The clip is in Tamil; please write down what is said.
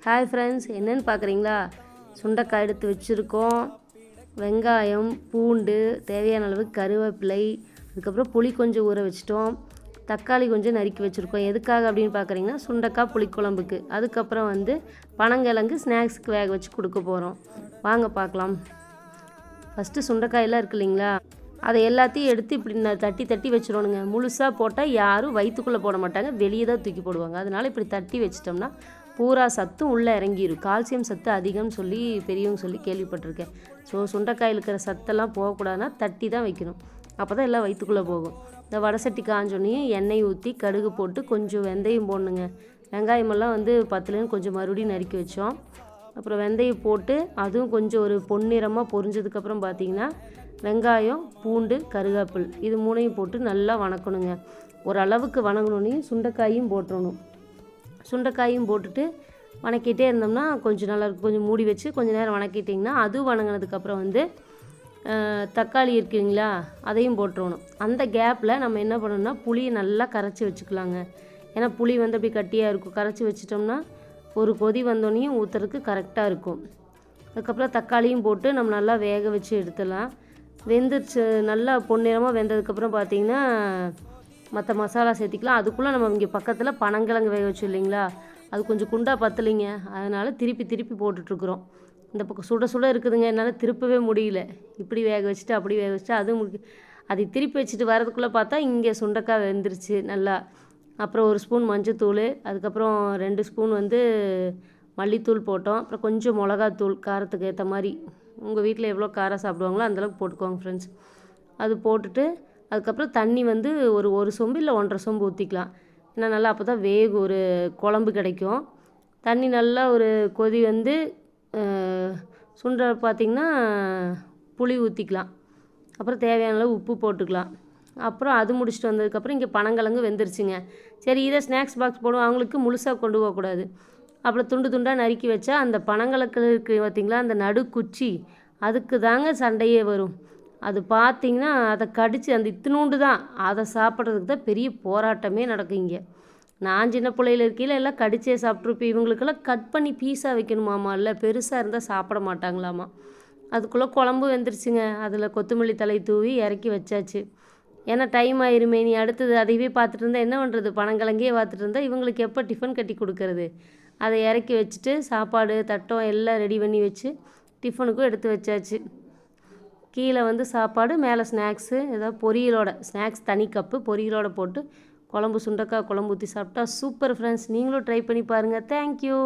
ஹாய் ஃப்ரெண்ட்ஸ், என்னென்னு பார்க்குறீங்களா? சுண்டைக்காய் எடுத்து வச்சுருக்கோம். வெங்காயம், பூண்டு, தேவையான அளவு கருவேப்பிலை, அதுக்கப்புறம் புளி கொஞ்சம் ஊற வச்சிட்டோம். தக்காளி கொஞ்சம் நறுக்கி வச்சுருக்கோம். எதுக்காக அப்படின்னு பார்க்குறீங்கன்னா, சுண்டைக்காய் புளிக்குழம்புக்கு. அதுக்கப்புறம் பனங்கிழங்கு ஸ்நாக்ஸுக்கு வேக வச்சு கொடுக்க போகிறோம். வாங்க பார்க்கலாம். ஃபஸ்ட்டு சுண்டைக்காயெல்லாம் இருக்கு இல்லைங்களா, அதை எல்லாத்தையும் எடுத்து இப்படி தட்டி தட்டி வச்சிடணுங்க. முழுசாக போட்டால் யாரும் வயிற்றுக்குள்ளே போட மாட்டாங்க, வெளியே தான் தூக்கி போடுவாங்க. அதனால் இப்படி தட்டி வச்சிட்டோம்னா பூரா சத்தும் உள்ளே இறங்கிடும். கால்சியம் சத்து அதிகம்னு சொல்லி பெரியவங்க சொல்லி கேள்விப்பட்டிருக்கேன். ஸோ சுண்டைக்காயில் இருக்கிற சத்தெல்லாம் போகக்கூடாதுன்னா தட்டி தான் வைக்கணும். அப்போ தான் எல்லாம் வயிற்றுக்குள்ளே போகும். இந்த வடை சட்டி காஞ்சோன்னையும் எண்ணெய் ஊற்றி கடுகு போட்டு கொஞ்சம் வெந்தயம் போடணுங்க. வெங்காயமெல்லாம் பத்துலேன்னு கொஞ்சம் மறுபடியும் நறுக்கி வச்சோம். அப்புறம் வெந்தயம் போட்டு அதுவும் கொஞ்சம் ஒரு பொன்னிறமாக பொரிஞ்சதுக்கப்புறம் பார்த்திங்கன்னா வெங்காயம், பூண்டு, கருவேப்பில் இது மூணையும் போட்டு நல்லா வணக்கணுங்க. ஓரளவுக்கு வணங்கணுன்னையும் சுண்டைக்காயும் போட்டுறணும். சுண்டைக்காயும் போட்டுட்டு வணக்கிட்டே இருந்தோம்னா கொஞ்சம் நல்லாயிருக்கும். கொஞ்சம் மூடி வச்சு கொஞ்சம் நேரம் வணக்கிட்டிங்கன்னா அதுவும் வணங்கினதுக்கப்புறம் தக்காளி இருக்குங்களா, அதையும் போட்டுருணும். அந்த கேப்பில் நம்ம என்ன பண்ணணும்னா புளியை நல்லா கரைச்சி வச்சுக்கலாங்க. ஏன்னா புளி அப்படி கட்டியாக இருக்கும். கரைச்சி வச்சிட்டோம்னா ஒரு கொதி வந்தோடனையும் ஊற்றுறதுக்கு கரெக்டாக இருக்கும். அதுக்கப்புறம் தக்காளியும் போட்டு நம்ம நல்லா வேக வச்சு எடுத்துடலாம். வெந்துருச்சு, நல்லா பொன்னிறமாக வெந்ததுக்கப்புறம் பார்த்திங்கன்னா மற்ற மசாலா சேர்த்திக்கலாம். அதுக்குள்ளே நம்ம இங்கே பக்கத்தில் பனங்கிழங்கு வேக வச்சு இல்லைங்களா, அது கொஞ்சம் குண்டாக பத்தலைங்க. அதனால் திருப்பி திருப்பி போட்டுட்ருக்குறோம். இந்த பக்கம் சுட சுட இருக்குதுங்க, என்னால் திருப்பவே முடியல. இப்படி வேக வச்சுட்டு அப்படி வேக வச்சுட்டு அதை திருப்பி வச்சுட்டு வரதுக்குள்ளே பார்த்தா இங்கே சுண்டைக்காய் வெந்துருச்சு நல்லா. அப்புறம் 1 ஸ்பூன் மஞ்சத்தூள், அதுக்கப்புறம் 2 ஸ்பூன் மல்லித்தூள் போட்டோம். அப்புறம் கொஞ்சம் மிளகாத்தூள் காரத்துக்கு ஏற்ற மாதிரி. உங்கள் வீட்டில் எவ்வளோ காரம் சாப்பிடுவாங்களோ அந்தளவுக்கு போட்டுக்கோங்க ஃப்ரெண்ட்ஸ். அது போட்டுட்டு அதுக்கப்புறம் தண்ணி ஒரு சொம்பு இல்லை 1.5 சொம்பு ஊற்றிக்கலாம். ஏன்னா நல்லா அப்போ தான் வேகும், ஒரு குழம்பு கிடைக்கும். தண்ணி நல்லா ஒரு கொதி சுண்டை பார்த்திங்கன்னா புளி ஊற்றிக்கலாம். அப்புறம் தேவையான அளவு உப்பு போட்டுக்கலாம். அப்புறம் அது முடிச்சுட்டு வந்ததுக்கப்புறம் இங்கே பனங்கிழங்கு வெந்துருச்சுங்க. சரி, இதை ஸ்நாக்ஸ் பாக்ஸ் போடுவோம், அவங்களுக்கு முழுசாக கொண்டு போகக்கூடாது. அப்புறம் துண்டு துண்டாக நறுக்கி வச்சா அந்த பனங்கிழங்கு இருக்குது பார்த்திங்களா, அந்த நடுக்குச்சி அதுக்கு தாங்க சண்டையே வரும். அது பார்த்திங்கன்னா அதை கடித்து அந்த இத்தினூண்டு தான், அதை சாப்பிட்றதுக்கு தான் பெரிய போராட்டமே நடக்கும் இங்கே. நான் சின்ன பிள்ளையில இருக்கையில் எல்லாம் கடிச்சே சாப்பிட்ருப்பேன். இவங்களுக்கெல்லாம் கட் பண்ணி பீஸாக வைக்கணுமாம்மா, இல்லை பெருசாக இருந்தால் சாப்பிட மாட்டாங்களாம்மா. அதுக்குள்ளே குழம்பு வெந்துருச்சுங்க. அதில் கொத்தமல்லி தழை தூவி இறக்கி வச்சாச்சு. ஏன்னா டைம் ஆயிருமே, நீ அடுத்தது அதையவே பார்த்துட்டு இருந்தால் என்ன பண்ணுறது, பனங்கிழங்கே பார்த்துட்டு இருந்தால் இவங்களுக்கு எப்போ டிஃபன் கட்டி கொடுக்கறது. அதை இறக்கி வச்சுட்டு சாப்பாடு தட்டம் எல்லாம் ரெடி பண்ணி வச்சு டிஃபனுக்கும் எடுத்து வச்சாச்சு. கீழே சாப்பாடு, மேலே ஸ்நாக்ஸு, ஏதாவது பொரியலோட ஸ்நாக்ஸ் தனி கப்பு பொரியலோட போட்டு குழம்பு சுண்டைக்காய் குழம்பு ஊற்றி சாப்பிட்டா சூப்பர் ஃப்ரெண்ட்ஸ். நீங்களும் ட்ரை பண்ணி பாருங்கள். தேங்க்யூ.